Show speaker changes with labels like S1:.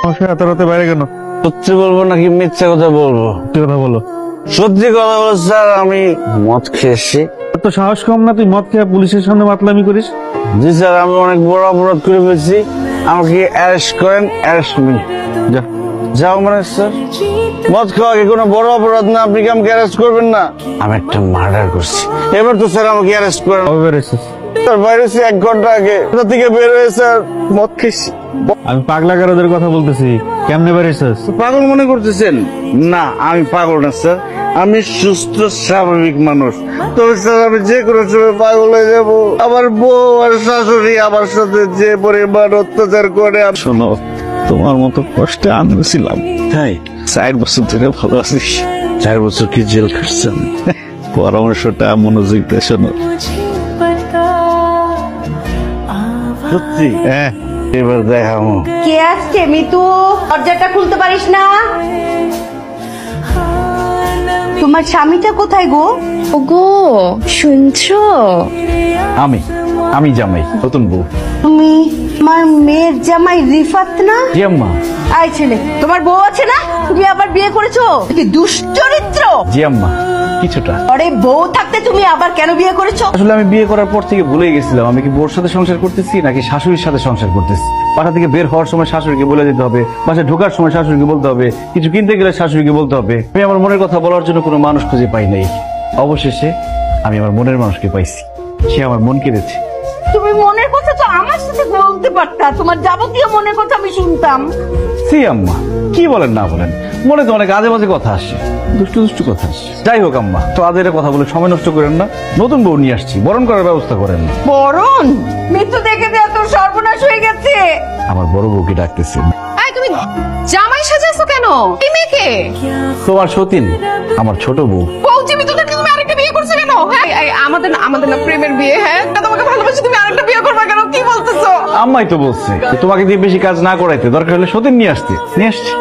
S1: এত রাতে বাইরে কেন?
S2: সত্যি বলবো নাকি মিথ্যা কথা বলবো?
S1: কি কথা বলো?
S2: সত্যি কথা বলো স্যার, আমি মদ খেয়েছি।
S1: তো সাহস কম না তুই মদ খেয়ে পুলিশের সামনে মাতলামি করিস?
S2: জি স্যার, আমি অনেক বড় অপরাধ করে ফেলছি, আমাকে অ্যারেস্ট করেন, অ্যারেস্ট মি।
S1: যা।
S2: যাও মানে স্যার, মদ খাওয়া কি কোনো বড় অপরাধ না? আপনি কি আমাকে অ্যারেস্ট করবেন না? আমি একটা মার্ডার করছি, এবার তো স্যার আমাকে অ্যারেস্ট করেন।
S1: কবে বেরোছিস?
S2: স্যার বাইরেছি 1 ঘন্টা আগে, কোথা থেকে বের হয়ে স্যার মদ খেয়েছি।
S1: আমি পাগলা গারদের কথা বলতেছি। কেমনে বেরোছিস?
S2: পাগল মনে করতেছেন? না, আমি পাগল না স্যার, আমি সুস্থ স্বাভাবিক মানুষ। তবে স্যার আমি যে কোনো সময় পাগল হয়ে যাব। আমার বউ আর শাশুড়ি আমার সাথে যে পরিমাণ অত্যাচার করে।
S1: শোনো, তোমার মতো কষ্টে আমি ছিলাম।
S2: তাই
S1: 4 বছর ধরে ভালো আছিস।
S2: 4 বছর কি জেল খাটছেন?
S1: পরামর্শটা মনোযোগ দিয়ে শোনো।
S2: সত্যি?
S1: হ্যাঁ,
S2: এবার দেখাবো।
S3: কে আসছে? মিতু, দরজাটা খুলতে পারিস না? তোমার স্বামীটা কোথায় গো?
S4: ওগো শুনছো?
S1: আমি জামাই, নতুন বউ।
S3: তুমি আমার মেয়ের জামাই রিফাত না?
S1: জি আম্মা।
S3: আই ছেলে, তোমার বউ আছে না? তুমি আবার বিয়ে করেছো? কি দুশ্চরিত্র!
S1: জি আম্মা, কিছুটা।
S3: আরে বউ থাকতে তুমি আবার কেন বিয়ে করেছো?
S1: আসলে আমি বিয়ে করার পর থেকে ভুলে গেছিলাম আমি কি বউর সাথে সংসার করতেছি নাকি শাশুড়ির সাথে সংসার করতেছি। বাসা থেকে বের হওয়ার সময় শাশুড়িকে বলে দিতে হবে, বাসায় ঢোকার সময় শাশুড়িকে বলতে হবে, কিছু কিনতে গেলে শাশুড়িকে বলতে হবে। আমি আমার মনের কথা বলার জন্য কোনো মানুষ খুঁজে পাই নাই। অবশেষে আমি আমার মনের মানুষকে পাইছি, সে আমার মন কেড়েছে।
S3: তুমি মনের কথা তো আমার সাথে বলতে পারতা, তোমার যাবতীয় মনের কথা আমি শুনতাম।
S1: সি আম্মা, কি বলেন না বলেন, মনে তো অনেক আজে বাজে কথা আসে, দুষ্টু দুষ্টু কথা আসে। যাই হোক আম্মা, তো আদের কথা বলে সময় নষ্ট করেন না। নতুন বউ নিয়ে আসছি, বরণ করার ব্যবস্থা করেন।
S3: বরণ? মৃত্যু দেখে দেয়া তোর সর্বনাশ হয়ে গেছে।
S1: আমার বড় বউকে ডাকতেছেন।
S4: এই তুমি জামাই সাজাইছো কেন? এই মেয়েকে
S1: তোমার সতীন, আমার ছোট বউ।
S4: বউজি মিতুকে তুমি আরেকটা বিয়ে করছো কেন? হ্যাঁ আমাদের না প্রেমের বিয়ে। হ্যাঁ তোমাকে ভালোবাসি, তুমি আরেকটা বিয়ে করবা কেন? কি বলতেছো?
S1: আম্মাই তো বলছে যে তোমাকে দিয়ে বেশি কাজ না করাইতে, দরকার হলে সতীন নিয়ে আসতে। নিয়ে আসছি।